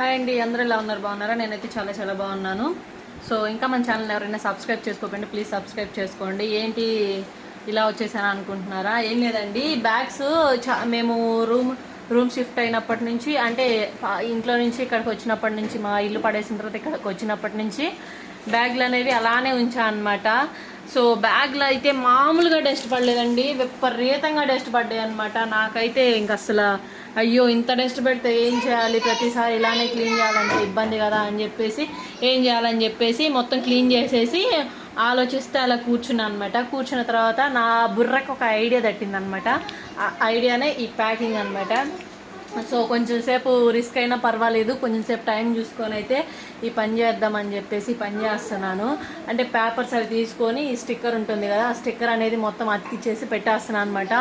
Hi అండి, అందరూ ఎలా ఉన్నారు? బాగున్నారా? నేనైతే చాలా చాలా బాగున్నాను. సో ఇంకా మన ఛానల్ ఎవరైనా సబ్స్క్రైబ్ చేసుకోకండి, ప్లీజ్ సబ్స్క్రైబ్ చేసుకోండి. ఏంటి ఇలా వచ్చేసాను అనుకుంటున్నారా? ఏం లేదండి, బ్యాగ్స్ మేము రూమ్ షిఫ్ట్ అయినప్పటి నుంచి, అంటే ఇంట్లో నుంచి ఇక్కడికి వచ్చినప్పటి నుంచి, మా ఇల్లు పడేసిన తర్వాత ఇక్కడికి వచ్చినప్పటి నుంచి బ్యాగ్లు అనేవి అలానే ఉంచా అనమాట. సో బ్యాగ్లో అయితే మామూలుగా డస్ట్ పడలేదండి, విపరీతంగా డస్ట్ పడ్డాయి అనమాట. నాకైతే ఇంక అసలు అయ్యో ఇంత డస్ట్ పెడితే ఏం చేయాలి, ప్రతిసారి ఇలానే క్లీన్ చేయాలంటే ఇబ్బంది కదా అని చెప్పేసి ఏం చేయాలని చెప్పేసి మొత్తం క్లీన్ చేసేసి ఆలోచిస్తే అలా కూర్చున్నాను అనమాట. కూర్చున్న తర్వాత నా బుర్రకు ఒక ఐడియా తట్టిందనమాట. ఆ ఐడియానే ఈ ప్యాకింగ్ అనమాట. సో కొంచెం సేపు రిస్క్ అయినా పర్వాలేదు, కొంచెం సేపు టైం చూసుకొని అయితే ఈ పని చేద్దామని చెప్పేసి పని చేస్తున్నాను. అంటే పేపర్స్ అవి తీసుకొని ఈ స్టిక్కర్ ఉంటుంది కదా, ఆ స్టిక్కర్ అనేది మొత్తం అతికిచ్చేసి పెట్టేస్తున్నాను అనమాట.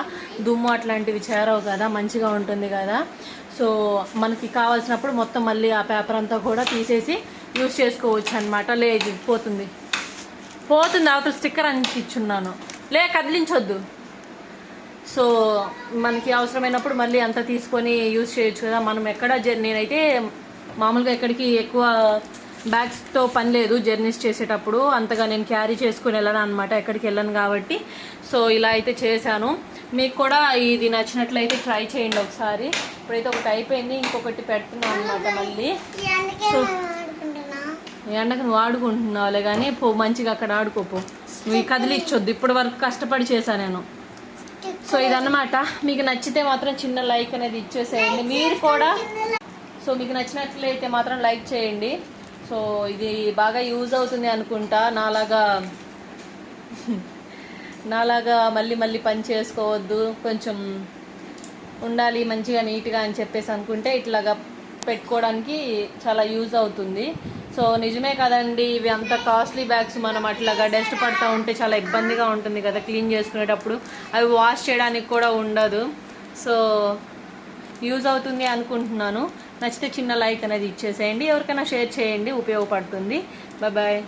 దుమ్ము అట్లాంటివి చేరవు కదా, మంచిగా ఉంటుంది కదా. సో మనకి కావాల్సినప్పుడు మొత్తం మళ్ళీ ఆ పేపర్ అంతా కూడా తీసేసి యూజ్ చేసుకోవచ్చు అనమాట. లేదు పోతుంది అవతల స్టిక్కర్ అంటించున్నాను, కదిలించొద్దు. సో మనకి అవసరమైనప్పుడు మళ్ళీ అంతా తీసుకొని యూజ్ చేయొచ్చు కదా. మనం నేనైతే మామూలుగా ఎక్కడికి ఎక్కువ బ్యాగ్స్తో పని లేదు, జర్నీస్ చేసేటప్పుడు అంతగా నేను క్యారీ చేసుకుని వెళ్ళను అనమాట, ఎక్కడికి వెళ్ళను కాబట్టి. సో ఇలా అయితే చేశాను. మీకు కూడా ఇది నచ్చినట్లయితే ట్రై చేయండి ఒకసారి. ఇప్పుడైతే ఒకటి అయిపోయింది, ఇంకొకటి పెడుతున్నాను అనమాట మళ్ళీ. సో ఎండకు నువ్వు ఆడుకుంటున్నావులే కానీ మంచిగా అక్కడ ఆడుకోపో, నువ్వు కదిలిచ్చొద్దు. ఇప్పటి వరకు కష్టపడి చేశాను నేను. సో ఇదన్నమాట. మీకు నచ్చితే మాత్రం చిన్న లైక్ అనేది ఇచ్చేసేయండి మీరు కూడా. సో మీకు నచ్చినట్లయితే మాత్రం లైక్ చేయండి. సో ఇది బాగా యూజ్ అవుతుంది అనుకుంటా. నాలాగా మళ్ళీ పని చేసుకోవద్దు, కొంచెం ఉండాలి మంచిగా నీట్గా అని చెప్పేసి అనుకుంటే ఇట్లాగా పెట్టుకోవడానికి చాలా యూజ్ అవుతుంది. సో నిజమే కదండి, ఇవి అంత కాస్ట్లీ బ్యాగ్స్ మనం అట్లాగా డస్ట్ పడుతూ ఉంటే చాలా ఇబ్బందిగా ఉంటుంది కదా క్లీన్ చేసుకునేటప్పుడు. అవి వాష్ చేయడానికి కూడా ఉండదు. సో యూజ్ అవుతుంది అనుకుంటున్నాను. నచ్చితే చిన్న లైక్ అనేది ఇచ్చేసేయండి, ఎవరికైనా షేర్ చేయండి, ఉపయోగపడుతుంది. బాయ్.